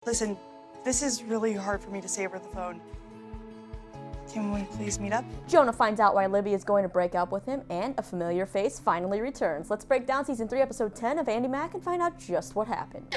Listen, this is really hard for me to say over the phone. Can we please meet up? Jonah finds out why Libby is going to break up with him, and a familiar face finally returns. Let's break down Season 3, Episode 10 of Andy Mack and find out just what happened.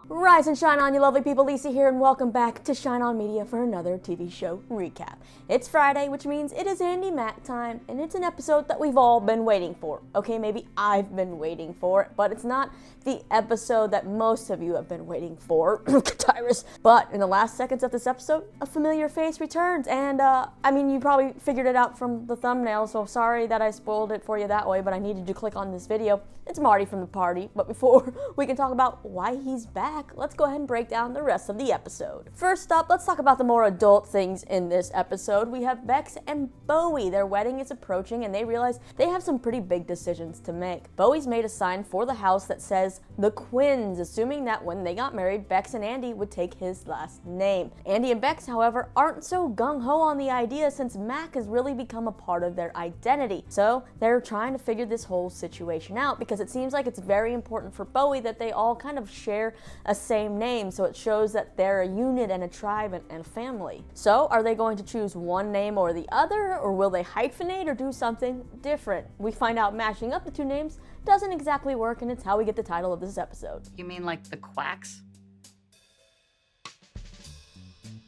Rise and shine on, you lovely people. Lisa here, and welcome back to Shine On Media for another TV show recap. It's Friday, which means it is Andy Mack time, and it's an episode that we've all been waiting for. Okay, maybe I've been waiting for it, but it's not the episode that most of you have been waiting for, Cyrus. But in the last seconds of this episode, a familiar face returns, and I mean, you probably figured it out from the thumbnail, so sorry that I spoiled it for you that way, but I needed you to click on this video. It's Marty from the party, but before we can talk about why he's back, let's go ahead and break down the rest of the episode. First up, let's talk about the more adult things in this episode. We have Bex and Bowie. Their wedding is approaching, and they realize they have some pretty big decisions to make. Bowie's made a sign for the house that says the Quins, assuming that when they got married, Bex and Andy would take his last name. Andy and Bex, however, aren't so gung-ho on the idea since Mac has really become a part of their identity. So they're trying to figure this whole situation out because it seems like it's very important for Bowie that they all kind of share a same name, so it shows that they're a unit and a tribe and a family. So are they going to choose one name or the other, or will they hyphenate or do something different? We find out matching up the two names doesn't exactly work, and it's how we get the title of this episode. You mean like the Quacks?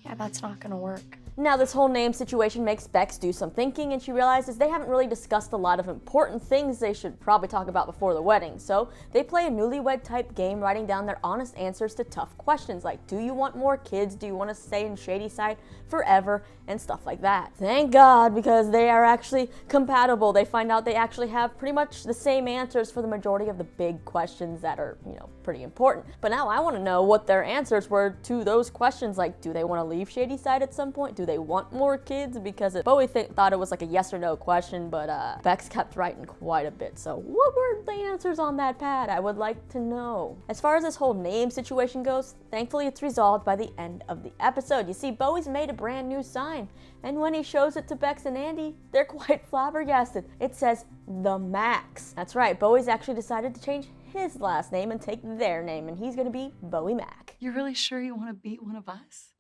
Yeah, that's not gonna work. Now, this whole name situation makes Bex do some thinking, and she realizes they haven't really discussed a lot of important things they should probably talk about before the wedding. So they play a newlywed type game, writing down their honest answers to tough questions like, do you want more kids? Do you want to stay in Shady Side forever? And stuff like that. Thank God, because they are actually compatible. They find out they actually have pretty much the same answers for the majority of the big questions that are, pretty important. But now I want to know what their answers were to those questions, like, do they want to leave Shady Side at some point? Do they want more kids? Because Bowie thought it was like a yes or no question, but Bex kept writing quite a bit. So what were the answers on that pad? I would like to know. As far as this whole name situation goes, thankfully it's resolved by the end of the episode. You see, Bowie's made a brand new sign, and when he shows it to Bex and Andy, they're quite flabbergasted. It says the Macks. That's right, Bowie's actually decided to change his last name and take their name, and he's gonna be Bowie Mack. You're really sure you want to beat one of us?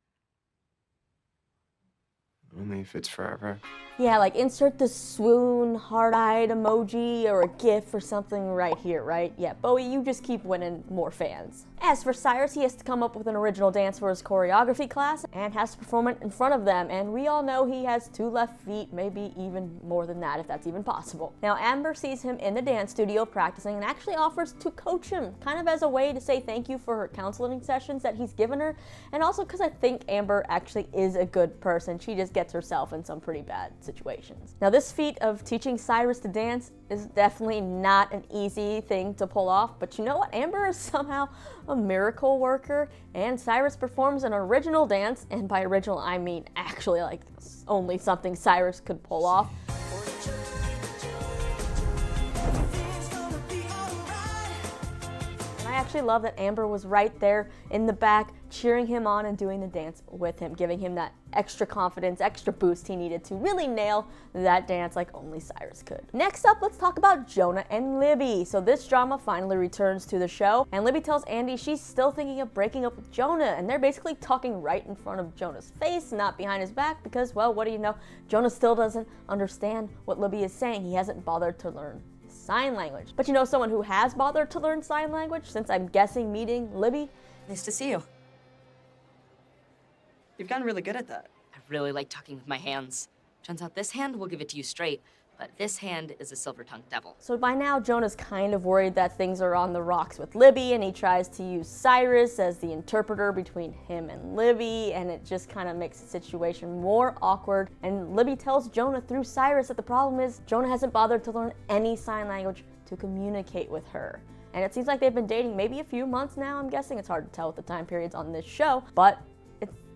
Only if it's forever. Yeah, like insert the swoon, heart-eyed emoji, or a gif or something right here, right? Yeah, Bowie, you just keep winning more fans. As for Cyrus, he has to come up with an original dance for his choreography class and has to perform it in front of them, and we all know he has 2 left feet, maybe even more than that if that's even possible. Now, Amber sees him in the dance studio practicing and actually offers to coach him, kind of as a way to say thank you for her counseling sessions that he's given her, and also because I think Amber actually is a good person. She just gets herself in some pretty bad situations. Now, this feat of teaching Cyrus to dance is definitely not an easy thing to pull off, but you know what? Amber is somehow a miracle worker, and Cyrus performs an original dance, and by original I mean actually like only something Cyrus could pull off. I actually love that Amber was right there in the back cheering him on and doing the dance with him, giving him that extra confidence, extra boost he needed to really nail that dance like only Cyrus could. Next up, let's talk about Jonah and Libby. So this drama finally returns to the show, and Libby tells Andy she's still thinking of breaking up with Jonah, and they're basically talking right in front of Jonah's face, not behind his back, because, well, what do you know? Jonah still doesn't understand what Libby is saying. He hasn't bothered to learn sign language. But you know someone who has bothered to learn sign language, since I'm guessing meeting Libby? Nice to see you. You've gotten really good at that. I really like talking with my hands. Turns out this hand will give it to you straight, but this hand is a silver-tongued devil. So by now, Jonah's kind of worried that things are on the rocks with Libby, and he tries to use Cyrus as the interpreter between him and Libby, and it just kind of makes the situation more awkward. And Libby tells Jonah through Cyrus that the problem is Jonah hasn't bothered to learn any sign language to communicate with her. And it seems like they've been dating maybe a few months now, I'm guessing. It's hard to tell with the time periods on this show, but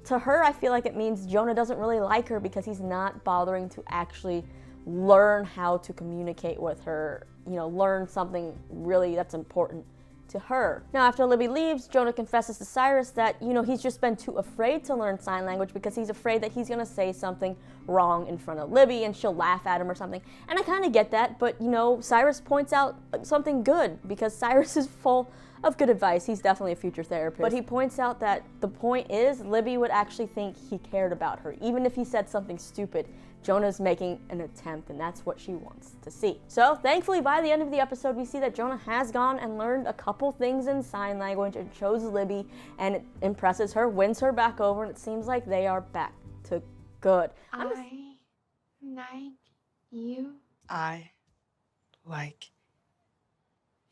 to her, I feel like it means Jonah doesn't really like her because he's not bothering to actually learn how to communicate with her, learn something really that's important to her. Now, after Libby leaves, Jonah confesses to Cyrus that, he's just been too afraid to learn sign language because he's afraid that he's gonna say something wrong in front of Libby and she'll laugh at him or something. And I kind of get that, but Cyrus points out something good because Cyrus is full of good advice. He's definitely a future therapist. But he points out that the point is Libby would actually think he cared about her. Even if he said something stupid, Jonah's making an attempt, and that's what she wants to see. So thankfully, by the end of the episode, we see that Jonah has gone and learned a couple things in sign language and chose Libby, and it impresses her, wins her back over, and it seems like they are back to good. I like you. I like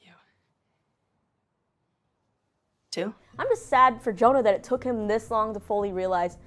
you. Too? I'm just sad for Jonah that it took him this long to fully realize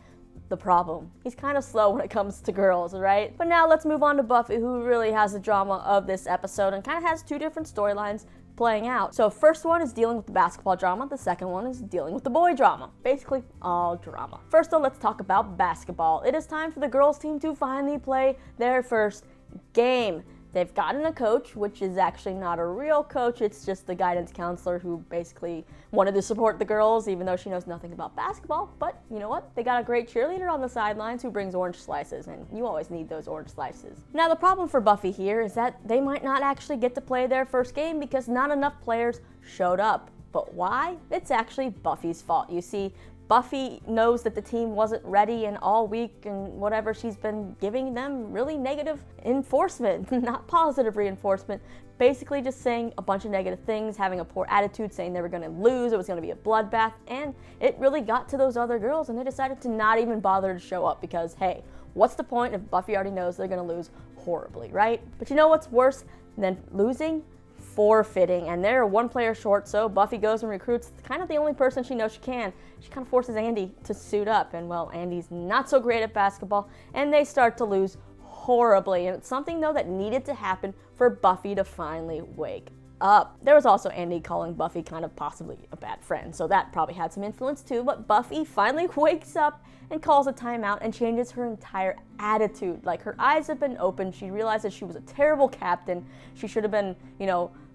the problem. He's kind of slow when it comes to girls, right? But now let's move on to Buffy, who really has the drama of this episode and kind of has two different storylines playing out. So first one is dealing with the basketball drama, the second one is dealing with the boy drama. Basically all drama. First though, let's talk about basketball. It is time for the girls team to finally play their first game. They've gotten a coach, which is actually not a real coach, it's just the guidance counselor who basically wanted to support the girls even though she knows nothing about basketball. But you know what? They got a great cheerleader on the sidelines who brings orange slices, and you always need those orange slices. Now the problem for Buffy here is that they might not actually get to play their first game because not enough players showed up. But why? It's actually Buffy's fault. You see, Buffy knows that the team wasn't ready, and all week and whatever she's been giving them really negative enforcement, not positive reinforcement, basically just saying a bunch of negative things, having a poor attitude, saying they were going to lose, it was going to be a bloodbath, and it really got to those other girls and they decided to not even bother to show up because, hey, what's the point if Buffy already knows they're going to lose horribly, right? But you know what's worse than losing? Forfeiting, and they're one player short, so Buffy goes and recruits kind of the only person she knows she can. She kind of forces Andy to suit up, and well, Andy's not so great at basketball, and they start to lose horribly, and it's something though that needed to happen for Buffy to finally wake up. There was also Andy calling Buffy kind of possibly a bad friend, so that probably had some influence too, but Buffy finally wakes up and calls a timeout and changes her entire attitude. Like, her eyes have been opened, she realizes she was a terrible captain, she should have been,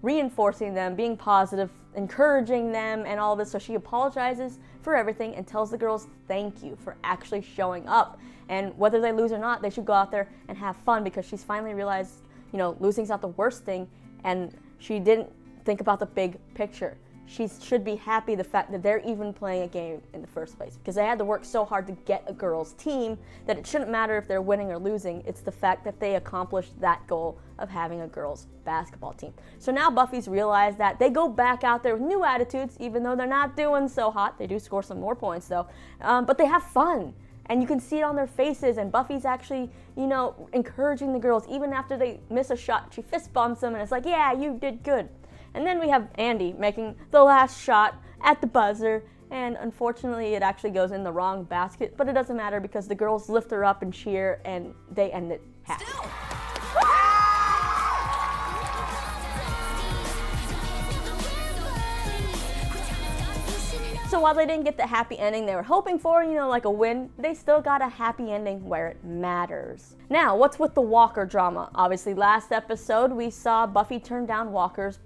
reinforcing them, being positive, encouraging them, and all this, so she apologizes for everything and tells the girls thank you for actually showing up. And whether they lose or not, they should go out there and have fun because she's finally realized, losing's not the worst thing, and she didn't think about the big picture. She should be happy the fact that they're even playing a game in the first place because they had to work so hard to get a girls' team that it shouldn't matter if they're winning or losing. It's the fact that they accomplished that goal of having a girls' basketball team. So now Buffy's realized that they go back out there with new attitudes, even though they're not doing so hot. They do score some more points though, but they have fun. And you can see it on their faces, and Buffy's actually, encouraging the girls. Even after they miss a shot, she fist bumps them, and it's like, yeah, you did good. And then we have Andy making the last shot at the buzzer, and unfortunately it actually goes in the wrong basket, but it doesn't matter because the girls lift her up and cheer, and they end it happy. So while they didn't get the happy ending they were hoping for, like a win, they still got a happy ending where it matters. Now, what's with the Walker drama? Obviously, last episode we saw Buffy turn down Walker's,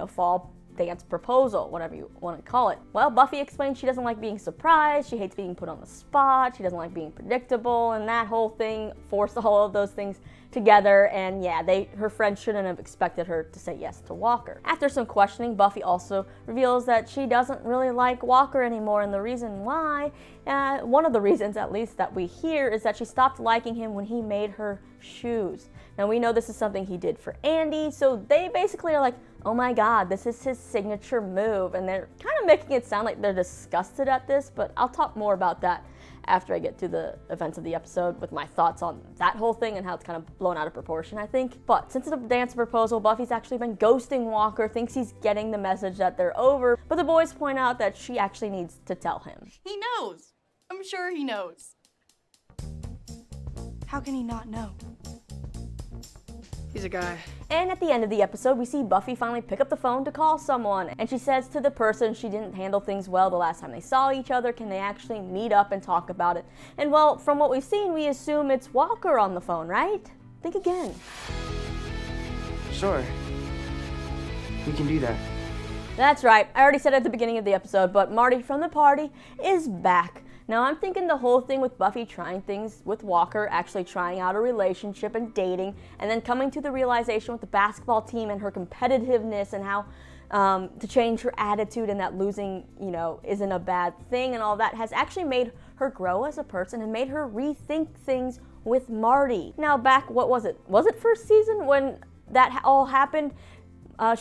fall dance proposal, whatever you want to call it. Well, Buffy explained she doesn't like being surprised, she hates being put on the spot, she doesn't like being predictable, and that whole thing forced all of those things together, and yeah, her friends shouldn't have expected her to say yes to Walker. After some questioning, Buffy also reveals that she doesn't really like Walker anymore, and the reason why, one of the reasons at least that we hear, is that she stopped liking him when he made her shoes. Now we know this is something he did for Andy, so they basically are like, oh my god, this is his signature move, and they're kind of making it sound like they're disgusted at this, but I'll talk more about that after I get to the events of the episode with my thoughts on that whole thing and how it's kind of blown out of proportion, I think. But since it's a dance proposal, Buffy's actually been ghosting Walker, thinks he's getting the message that they're over, but the boys point out that she actually needs to tell him. He knows. I'm sure he knows. How can he not know? He's a guy. And at the end of the episode, we see Buffy finally pick up the phone to call someone, and she says to the person she didn't handle things well the last time they saw each other, can they actually meet up and talk about it? And well, from what we've seen, we assume it's Walker on the phone, right? Think again. Sure. We can do that. That's right, I already said it at the beginning of the episode, but Marty from the party is back. Now I'm thinking the whole thing with Buffy trying things with Walker, actually trying out a relationship and dating, and then coming to the realization with the basketball team and her competitiveness and how to change her attitude and that losing, isn't a bad thing and all that has actually made her grow as a person and made her rethink things with Marty. Now back, what was it? Was it first season when that all happened?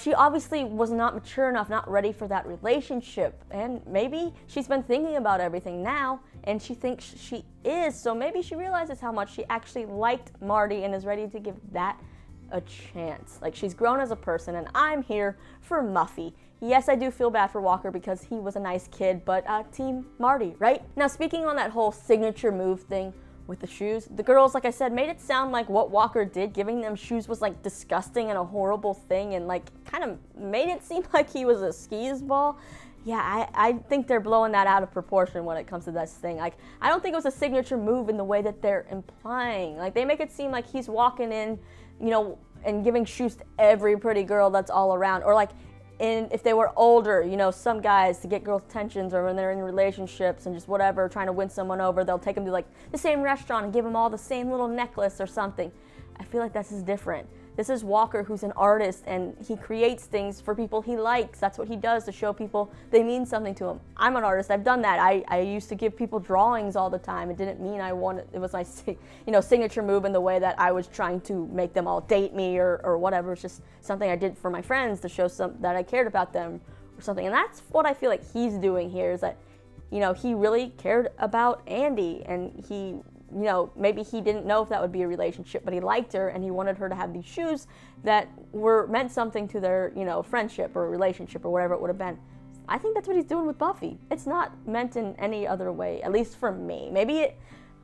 She obviously was not mature enough, not ready for that relationship, and maybe she's been thinking about everything now, and she thinks she is, so maybe she realizes how much she actually liked Marty and is ready to give that a chance. Like, she's grown as a person, and I'm here for Muffy. Yes, I do feel bad for Walker because he was a nice kid, but Team Marty, right? Now, speaking on that whole signature move thing, with the shoes, the girls, like I said, made it sound like what Walker did, giving them shoes, was like disgusting and a horrible thing, and like kind of made it seem like he was a skis ball. Yeah, I think they're blowing that out of proportion when it comes to this thing. Like, I don't think it was a signature move in the way that they're implying. Like, they make it seem like he's walking in, and giving shoes to every pretty girl that's all around, or like if they were older, some guys, to get girls' attentions, or when they're in relationships and just whatever, trying to win someone over, they'll take them to like the same restaurant and give them all the same little necklace or something. I feel like this is different. This is Walker, who's an artist, and he creates things for people he likes. That's what he does, to show people they mean something to him. I'm an artist. I've done that. I used to give people drawings all the time. It didn't mean I wanted, it was my signature move in the way that I was trying to make them all date me or whatever. It's just something I did for my friends to show that I cared about them or something. And that's what I feel like he's doing here, is that, he really cared about Andy, and he, maybe he didn't know if that would be a relationship, but he liked her and he wanted her to have these shoes that meant something to their, friendship or relationship or whatever it would have been. I think that's what he's doing with Buffy. It's not meant in any other way, at least for me. Maybe it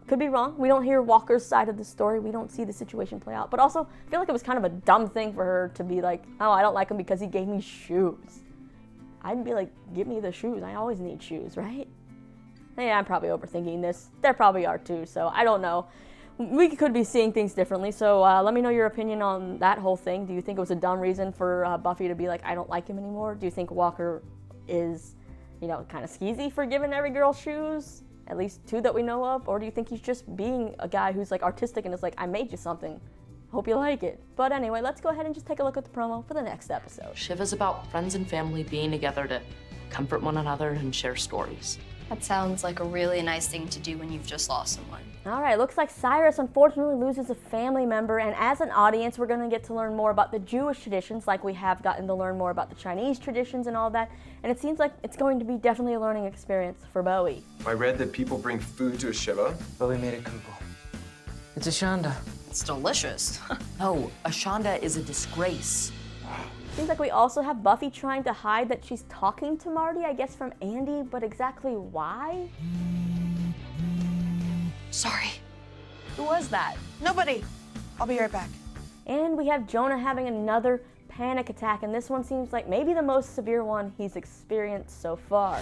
could be wrong. We don't hear Walker's side of the story. We don't see the situation play out. But also, I feel like it was kind of a dumb thing for her to be like, oh, I don't like him because he gave me shoes. I'd be like, give me the shoes. I always need shoes, right? Yeah, I'm probably overthinking this. There probably are too, so I don't know. We could be seeing things differently, so let me know your opinion on that whole thing. Do you think it was a dumb reason for Buffy to be like, I don't like him anymore? Do you think Walker is, kind of skeezy for giving every girl shoes? At least 2 that we know of? Or do you think he's just being a guy who's like artistic and is like, I made you something. Hope you like it. But anyway, let's go ahead and just take a look at the promo for the next episode. Shiv is about friends and family being together to comfort one another and share stories. That sounds like a really nice thing to do when you've just lost someone. All right, looks like Cyrus unfortunately loses a family member, and as an audience, we're going to get to learn more about the Jewish traditions, like we have gotten to learn more about the Chinese traditions and all that, and it seems like it's going to be definitely a learning experience for Bowie. I read that people bring food to a shiva. Bowie made a kubo. It's a shanda. It's delicious. No, Ashanda is a disgrace. Seems like we also have Buffy trying to hide that she's talking to Marty, I guess from Andy, but exactly why? Sorry. Who was that? Nobody. I'll be right back. And we have Jonah having another panic attack, and this one seems like maybe the most severe one he's experienced so far.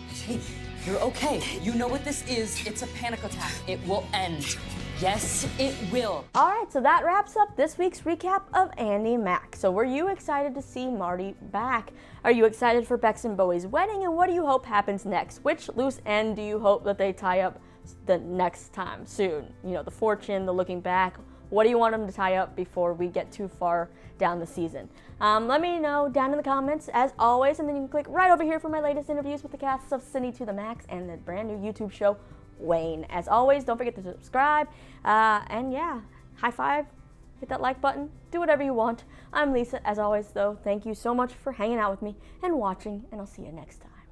Hey, you're okay. You know what this is. It's a panic attack. It will end. Yes, it will. All right, so that wraps up this week's recap of Andy Mack. So were you excited to see Marty back? Are you excited for Bex and Bowie's wedding? And what do you hope happens next? Which loose end do you hope that they tie up the next time soon? The fortune, the looking back. What do you want them to tie up before we get too far down the season? Let me know down in the comments, as always, and then you can click right over here for my latest interviews with the casts of Cindy to the Max and the brand new YouTube show, Wayne. As always, don't forget to subscribe, and yeah, high five, hit that like button, do whatever you want. I'm Lisa. As always, though, thank you so much for hanging out with me and watching, and I'll see you next time.